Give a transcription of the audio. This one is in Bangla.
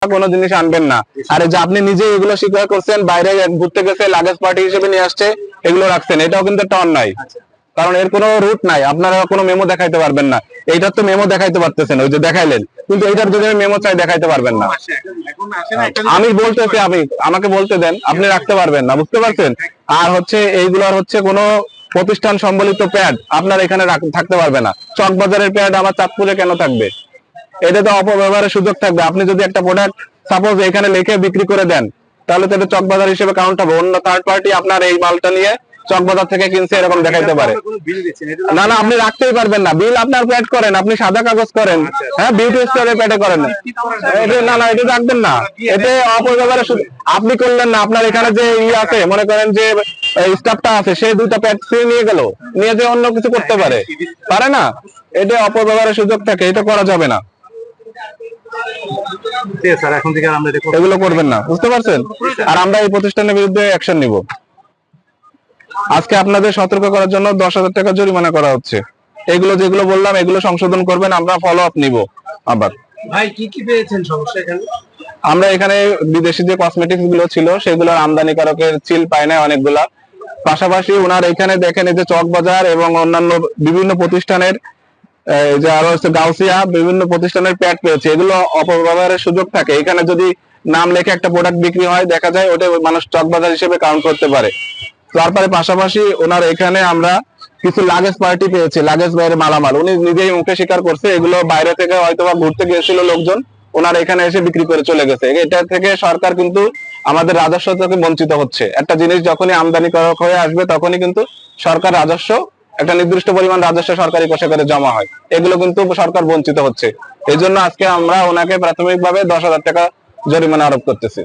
কোনো জিনিস আনবেন না। আর যে আপনি নিজে এগুলো স্বীকার করছেন, বাইরে ঘুরতে গেছে লাগেজ পার্টি হিসেবে নিয়ে আসছে, এগুলো রাখছেন, এটাও কিন্তু একটা অন্যায়। কারণ এর কোনো রুট নাই, আপনারা কোনো মেমো দেখাইতে পারবেন না। এইটার তো মেমো দেখাইতে পারতেছেন, ওই যে দেখাইলেন, কিন্তু এইটার যদি আমি মেমো চাই দেখাইতে পারবেন না। আমি বলতেছি, আমাকে বলতে দেন, আপনি রাখতে পারবেন না, বুঝতে পারছেন? আর হচ্ছে এইগুলোর হচ্ছে কোনো প্রতিষ্ঠান সম্বলিত প্যাড আপনার এখানে থাকতে পারবে না। চকবাজারের প্যাড আমার চাঁদপুরে কেন থাকবে? এটা তো অপব্যবহারের সুযোগ থাকবে। আপনি যদি একটা প্রোডাক্ট সাপোজ এখানে লিখে বিক্রি করে দেন, তাহলে তো এটা চকবাজার হিসেবে কাউন্ট হবে। অন্য থার্ড পার্টি আপনার এই মালটা নিয়ে চকবাজার থেকে কিনছে এরকম দেখাইতে পারে। না না, আপনি রাখতেই পারবেন না। বিল আপনার প্যাড করেন, আপনি সাদা কাগজ করেন, হ্যাঁ, বিউটি স্টোরে প্যাডে করেন না। না না, এটা রাখবেন না, এতে অপব্যবহারের সুযোগ আপনি করলেন না। আপনার এখানে যে আছে, মনে করেন যে স্টাফটা আছে, সে দুইটা প্যাড নিয়ে গেল, নিয়ে যে অন্য কিছু করতে পারে, পারে না? এটা অপব্যবহারের সুযোগ থাকে, এটা করা যাবে না। এগুলো করবেন না, বুঝতে পারছেন? আর আমরা এই প্রতিষ্ঠানের বিরুদ্ধে অ্যাকশন নিব। আজকে আপনাদের সতর্ক করার জন্য 10,000 টাকা জরিমানা করা হচ্ছে। এগুলো যেগুলো বললাম এগুলো সংশোধন করবেন, আমরা ফলো আপ নিব। আবার ভাই কি কি পেয়েছেন সমস্যা এখানে? আমরা এখানে বিদেশি যে কসমেটিক্স গুলো ছিল সেগুলোর আমদানিকারকের সিল পাই না অনেকগুলা। পাশাপাশি ওনার এখানে দেখেন এই যে চকবাজার এবং অন্যান্য বিভিন্ন প্রতিষ্ঠানের যে আরো হচ্ছে গাউসিয়া বিভিন্ন প্রতিষ্ঠানের প্যাড পেয়েছে, এগুলো অপব্যবহারের সুযোগ থাকে। এখানে যদি নাম লেখে একটা প্রোডাক্ট বিক্রি হয়, দেখা যায় ওটা মানুষ চকবাজার হিসেবে কাউন্ট করতে পারে। তারপরে পাশাপাশি ওনার এখানে আমরা কিছু লাগেজ পার্টি পেয়েছি, লাগেজ বাইরে মালামাল উনি নিজেই মুখে স্বীকার করছে, এগুলো বাইরে থেকে হয়তো বা ঘুরতে গিয়েছিল লোকজন, ওনার এখানে এসে বিক্রি করে চলে গেছে। এটা থেকে সরকার কিন্তু আমাদের রাজস্ব থেকে বঞ্চিত হচ্ছে। একটা জিনিস যখনই আমদানিকারক হয়ে আসবে তখনই কিন্তু সরকার রাজস্ব, একটা নির্দিষ্ট পরিমাণ রাজস্ব সরকারি কোষাগারে জমা হয়, এগুলো কিন্তু সরকার বঞ্চিত হচ্ছে। এই জন্য আজকে আমরা ওনাকে প্রাথমিকভাবে 10,000 টাকা জরিমানা আরোপ করতেছি।